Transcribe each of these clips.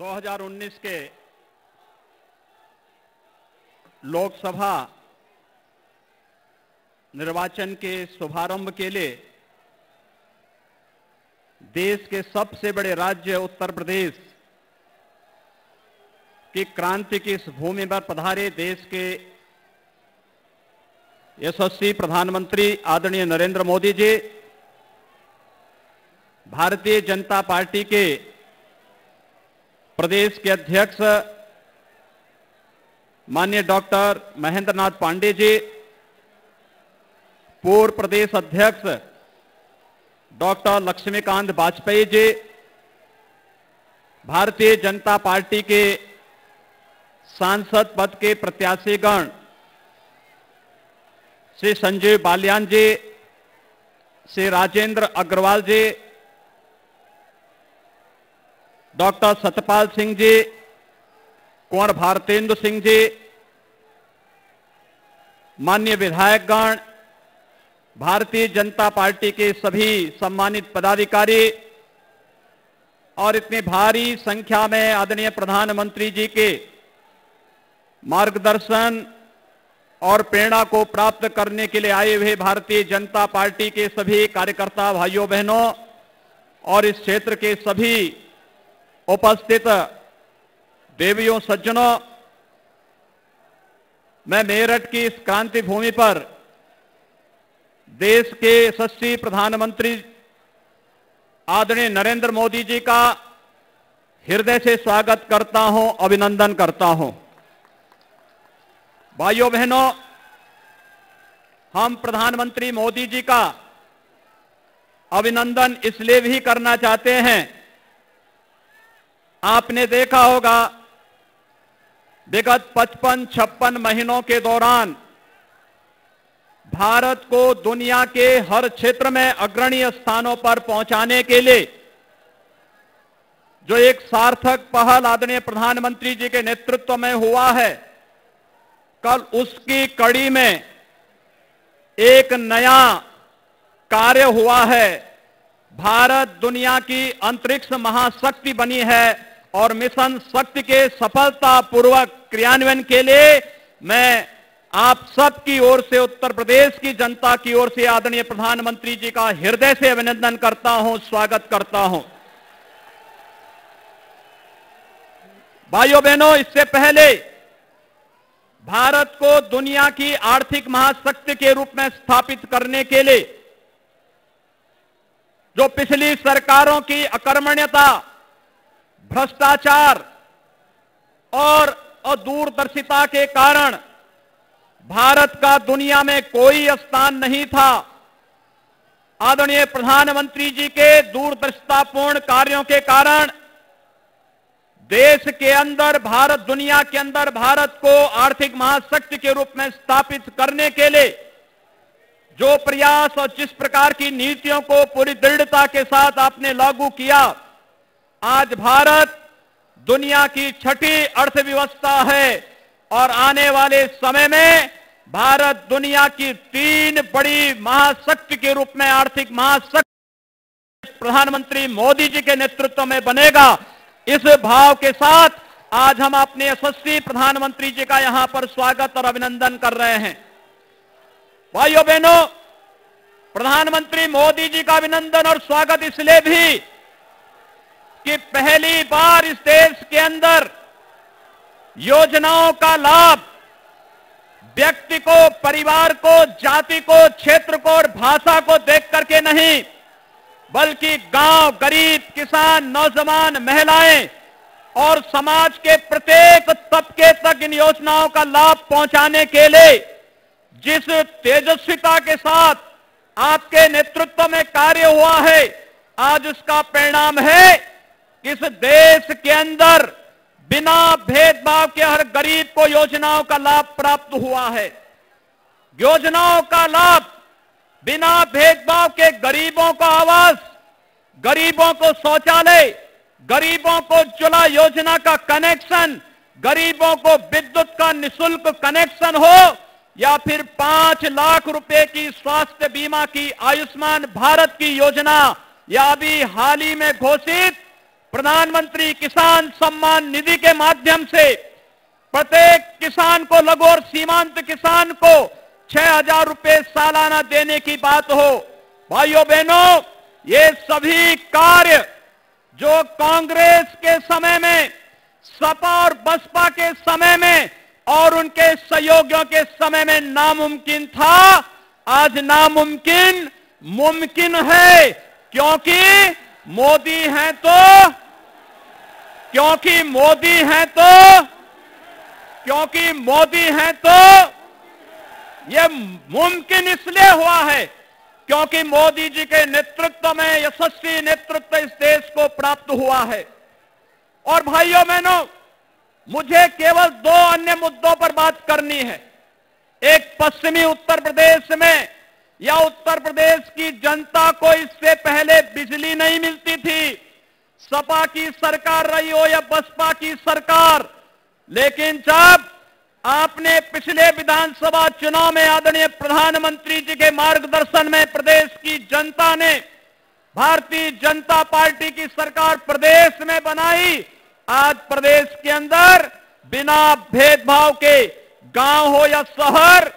2019 के लोकसभा निर्वाचन के शुभारंभ के लिए देश के सबसे बड़े राज्य उत्तर प्रदेश की क्रांति की इस भूमि पर पधारे देश के यशस्वी प्रधानमंत्री आदरणीय नरेंद्र मोदी जी, भारतीय जनता पार्टी के प्रदेश के अध्यक्ष माननीय डॉक्टर महेंद्र नाथ पांडे जी, पूर्व प्रदेश अध्यक्ष डॉक्टर लक्ष्मीकांत वाजपेयी जी, भारतीय जनता पार्टी के सांसद पद के प्रत्याशीगण श्री संजीव बालियान जी, श्री राजेंद्र अग्रवाल जी, डॉक्टर सत्यपाल सिंह जी, कुंवर भारतेंदु सिंह जी, माननीय विधायकगण, भारतीय जनता पार्टी के सभी सम्मानित पदाधिकारी और इतनी भारी संख्या में आदरणीय प्रधानमंत्री जी के मार्गदर्शन और प्रेरणा को प्राप्त करने के लिए आए हुए भारतीय जनता पार्टी के सभी कार्यकर्ता भाइयों बहनों और इस क्षेत्र के सभी उपस्थित देवियों सज्जनों, मैं मेरठ की इस क्रांति भूमि पर देश के यशस्वी प्रधानमंत्री आदरणीय नरेंद्र मोदी जी का हृदय से स्वागत करता हूं, अभिनंदन करता हूं। भाइयों बहनों, हम प्रधानमंत्री मोदी जी का अभिनंदन इसलिए भी करना चाहते हैं, आपने देखा होगा विगत 55-56 महीनों के दौरान भारत को दुनिया के हर क्षेत्र में अग्रणी स्थानों पर पहुंचाने के लिए जो एक सार्थक पहल आदरणीय प्रधानमंत्री जी के नेतृत्व में हुआ है, कल उसकी कड़ी में एक नया कार्य हुआ है। भारत दुनिया की अंतरिक्ष महाशक्ति बनी है और मिशन शक्ति के सफलतापूर्वक क्रियान्वयन के लिए मैं आप सब की ओर से, उत्तर प्रदेश की जनता की ओर से आदरणीय प्रधानमंत्री जी का हृदय से अभिनंदन करता हूं, स्वागत करता हूं। भाइयों बहनों, इससे पहले भारत को दुनिया की आर्थिक महाशक्ति के रूप में स्थापित करने के लिए जो पिछली सरकारों की अकर्मण्यता, भ्रष्टाचार और दूरदर्शिता के कारण भारत का दुनिया में कोई स्थान नहीं था, आदरणीय प्रधानमंत्री जी के दूरदर्शितापूर्ण कार्यों के कारण देश के अंदर, भारत दुनिया के अंदर भारत को आर्थिक महाशक्ति के रूप में स्थापित करने के लिए जो प्रयास और जिस प्रकार की नीतियों को पूरी दृढ़ता के साथ आपने लागू किया, आज भारत दुनिया की छठी अर्थव्यवस्था है और आने वाले समय में भारत दुनिया की 3 बड़ी महाशक्ति के रूप में आर्थिक महाशक्ति प्रधानमंत्री मोदी जी के नेतृत्व में बनेगा। इस भाव के साथ आज हम अपने यशस्वी प्रधानमंत्री जी का यहां पर स्वागत और अभिनंदन कर रहे हैं। भाइयों बहनों, प्रधानमंत्री मोदी जी का अभिनंदन और स्वागत इसलिए भी कि पहली बार इस देश के अंदर योजनाओं का लाभ व्यक्ति को, परिवार को, जाति को, क्षेत्र को और भाषा को देख करके नहीं, बल्कि गांव, गरीब, किसान, नौजवान, महिलाएं और समाज के प्रत्येक तबके तक इन योजनाओं का लाभ पहुंचाने के लिए जिस तेजस्विता के साथ आपके नेतृत्व में कार्य हुआ है, आज उसका परिणाम है कि इस देश के अंदर बिना भेदभाव के हर गरीब को योजनाओं का लाभ प्राप्त हुआ है। योजनाओं का लाभ बिना भेदभाव के गरीबों को आवास, गरीबों को शौचालय, गरीबों को उज्ज्वला योजना का कनेक्शन, गरीबों को विद्युत का निःशुल्क कनेक्शन हो या फिर 5 लाख रुपए की स्वास्थ्य बीमा की आयुष्मान भारत की योजना या अभी हाल ही में घोषित प्रधानमंत्री किसान सम्मान निधि के माध्यम से प्रत्येक किसान को, लघु और सीमांत किसान को 6,000 रुपए सालाना देने की बात हो। भाइयों बहनों, ये सभी कार्य जो कांग्रेस के समय में, सपा और बसपा के समय में और उनके सहयोगियों के समय में नामुमकिन था, आज नामुमकिन मुमकिन है, क्योंकि मोदी हैं तो, क्योंकि मोदी हैं तो, क्योंकि मोदी हैं तो यह मुमकिन इसलिए हुआ है क्योंकि मोदी जी के नेतृत्व में यशस्वी नेतृत्व इस देश को प्राप्त हुआ है। और भाइयों बहनों, मुझे केवल 2 अन्य मुद्दों पर बात करनी है। एक, पश्चिमी उत्तर प्रदेश में या उत्तर प्रदेश की जनता को इससे पहले बिजली नहीं मिलती थी, सपा की सरकार रही हो या बसपा की सरकार, लेकिन जब आपने पिछले विधानसभा चुनाव में आदरणीय प्रधानमंत्री जी के मार्गदर्शन में प्रदेश की जनता ने भारतीय जनता पार्टी की सरकार प्रदेश में बनाई, आज प्रदेश के अंदर बिना भेदभाव के, गांव हो या शहर,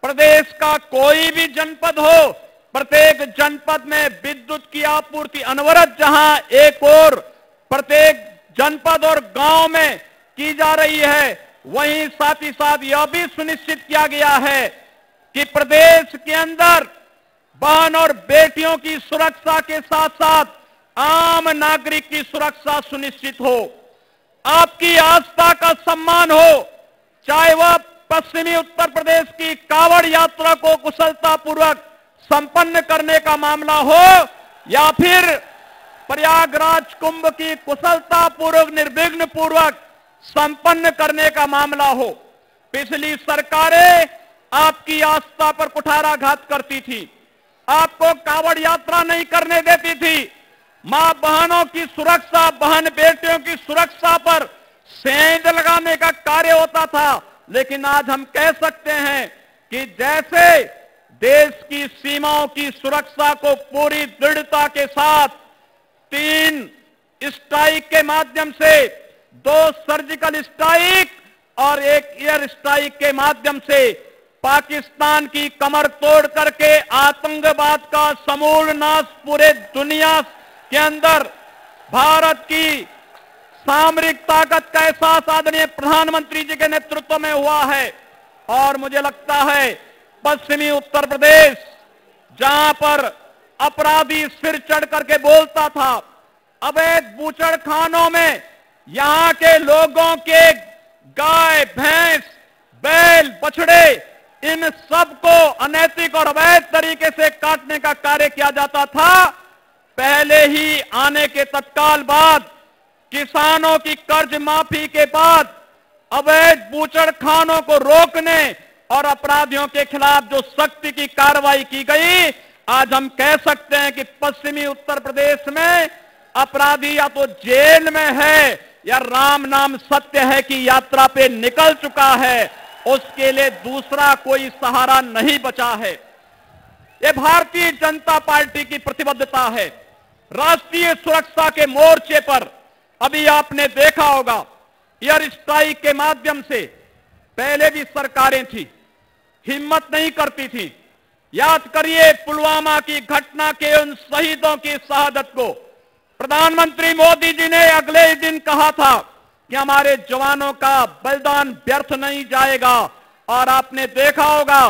प्रदेश का कोई भी जनपद हो, प्रत्येक जनपद में विद्युत की आपूर्ति अनवरत, जहां एक और प्रत्येक जनपद और गांव में की जा रही है, वहीं साथ ही साथ यह भी सुनिश्चित किया गया है कि प्रदेश के अंदर बहन और बेटियों की सुरक्षा के साथ साथ आम नागरिक की सुरक्षा सुनिश्चित हो, आपकी आस्था का सम्मान हो, चाहे वह पश्चिमी उत्तर प्रदेश की कांवड़ यात्रा को कुशलतापूर्वक संपन्न करने का मामला हो या फिर प्रयागराज कुंभ की कुशलतापूर्वक, निर्विघ्न पूर्वक संपन्न करने का मामला हो। पिछली सरकारें आपकी आस्था पर कुठाराघात करती थी, आपको कांवड़ यात्रा नहीं करने देती थी, मां बहनों की सुरक्षा, बहन बेटियों की सुरक्षा पर सेंध लगाने का कार्य होता था। लेकिन आज हम कह सकते हैं कि जैसे देश की सीमाओं की सुरक्षा को पूरी दृढ़ता के साथ 3 स्ट्राइक के माध्यम से, 2 सर्जिकल स्ट्राइक और 1 एयर स्ट्राइक के माध्यम से पाकिस्तान की कमर तोड़ करके आतंकवाद का समूल नाश पूरे दुनिया के अंदर भारत की सामरिक ताकत का एहसास आदरणीय प्रधानमंत्री जी के नेतृत्व में हुआ है। और मुझे लगता है पश्चिमी उत्तर प्रदेश, जहां पर अपराधी सिर चढ़ करके बोलता था, अवैध बूचड़खानों में यहां के लोगों के गाय, भैंस, बैल, बछड़े, इन सबको अनैतिक और अवैध तरीके से काटने का कार्य किया जाता था। पहले ही आने के तत्काल बाद, किसानों की कर्ज माफी के बाद, अवैध बूचड़खानों को रोकने और अपराधियों के खिलाफ जो सख्ती की कार्रवाई की गई, आज हम कह सकते हैं कि पश्चिमी उत्तर प्रदेश में अपराधी या तो जेल में है या राम नाम सत्य है कि यात्रा पे निकल चुका है, उसके लिए दूसरा कोई सहारा नहीं बचा है। ये भारतीय जनता पार्टी की प्रतिबद्धता है। राष्ट्रीय सुरक्षा के मोर्चे पर अभी आपने देखा होगा, एयर स्ट्राइक के माध्यम से पहले भी सरकारें थी, हिम्मत नहीं करती थी। याद करिए पुलवामा की घटना के उन शहीदों की शहादत को। प्रधानमंत्री मोदी जी ने अगले ही दिन कहा था कि हमारे जवानों का बलिदान व्यर्थ नहीं जाएगा, और आपने देखा होगा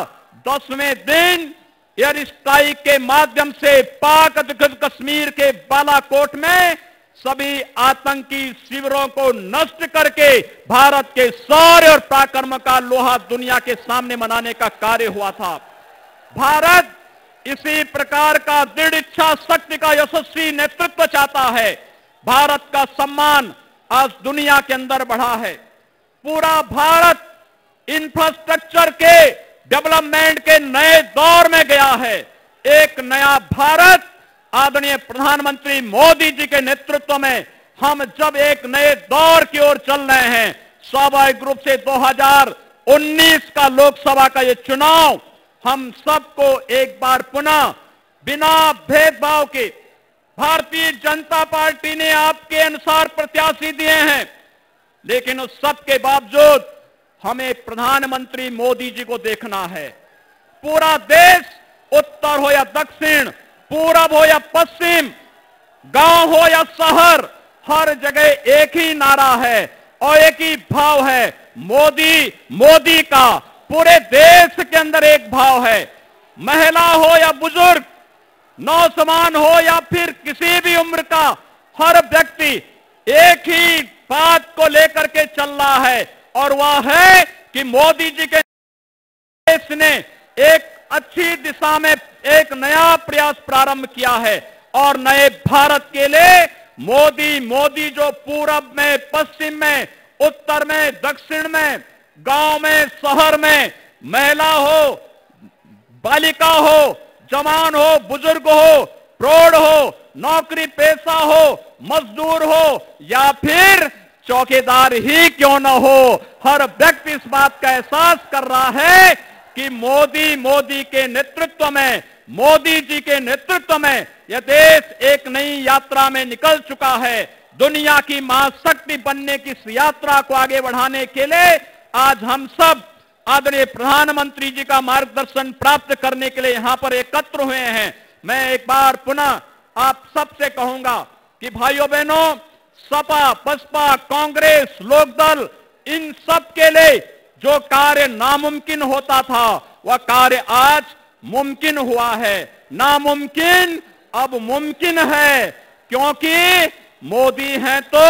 10वें दिन एयर स्ट्राइक के माध्यम से पाक अधिकृत कश्मीर के बालाकोट में सभी आतंकी शिविरों को नष्ट करके भारत के शौर्य और पराक्रम का लोहा दुनिया के सामने मनाने का कार्य हुआ था। भारत इसी प्रकार का दृढ़ इच्छा शक्ति का यशस्वी नेतृत्व चाहता है। भारत का सम्मान आज दुनिया के अंदर बढ़ा है। पूरा भारत इंफ्रास्ट्रक्चर के डेवलपमेंट के नए दौर में गया है। एक नया भारत आदरणीय प्रधानमंत्री मोदी जी के नेतृत्व में हम जब एक नए दौर की ओर चल रहे हैं, स्वाभाविक रूप से 2019 का लोकसभा का ये चुनाव हम सबको एक बार पुनः बिना भेदभाव के भारतीय जनता पार्टी ने आपके अनुसार प्रत्याशी दिए हैं, लेकिन उस सब के बावजूद हमें प्रधानमंत्री मोदी जी को देखना है। पूरा देश, उत्तर हो या दक्षिण, पूरब हो या पश्चिम, गांव हो या शहर, हर जगह एक ही नारा है और एक ही भाव है, मोदी मोदी का। पूरे देश के अंदर एक भाव है, महिला हो या बुजुर्ग, नौजवान हो या फिर किसी भी उम्र का, हर व्यक्ति एक ही बात को लेकर के चल रहा है, और वह है कि मोदी जी के देश ने एक अच्छी दिशा में एक नया प्रयास प्रारंभ किया है, और नए भारत के लिए मोदी जो पूरब में, पश्चिम में, उत्तर में, दक्षिण में, गांव में, शहर में, महिला हो, बालिका हो, जवान हो, बुजुर्ग हो, प्रौढ़ हो, नौकरी पेशा हो, मजदूर हो या फिर चौकीदार ही क्यों न हो, हर व्यक्ति इस बात का एहसास कर रहा है कि मोदी के नेतृत्व में, मोदी जी के नेतृत्व में यह देश एक नई यात्रा में निकल चुका है। दुनिया की महाशक्ति बनने की इस यात्रा को आगे बढ़ाने के लिए आज हम सब आदरणीय प्रधानमंत्री जी का मार्गदर्शन प्राप्त करने के लिए यहां पर एकत्र हुए हैं। मैं एक बार पुनः आप सबसे कहूंगा कि भाइयों बहनों, सपा, बसपा, कांग्रेस, लोकदल, इन सब के लिए जो कार्य नामुमकिन होता था वह कार्य आज मुमकिन हुआ है। नामुमकिन अब मुमकिन है, क्योंकि मोदी हैं तो,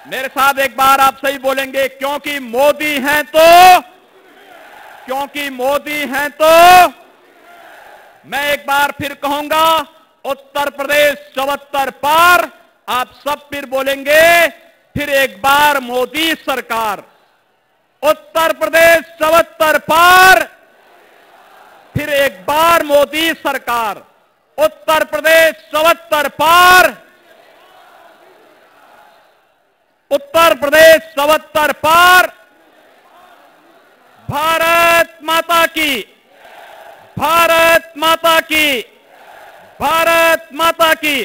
मेरे साथ एक बार आप सही बोलेंगे, क्योंकि मोदी हैं तो, क्योंकि मोदी हैं तो। मैं एक बार फिर कहूंगा, उत्तर प्रदेश 74 पार, आप सब फिर बोलेंगे, फिर एक बार मोदी सरकार। उत्तर प्रदेश 74 पार, फिर एक बार मोदी सरकार। उत्तर प्रदेश 74 पार, उत्तर प्रदेश 74 पार। भारत माता की, भारत माता की, भारत माता की।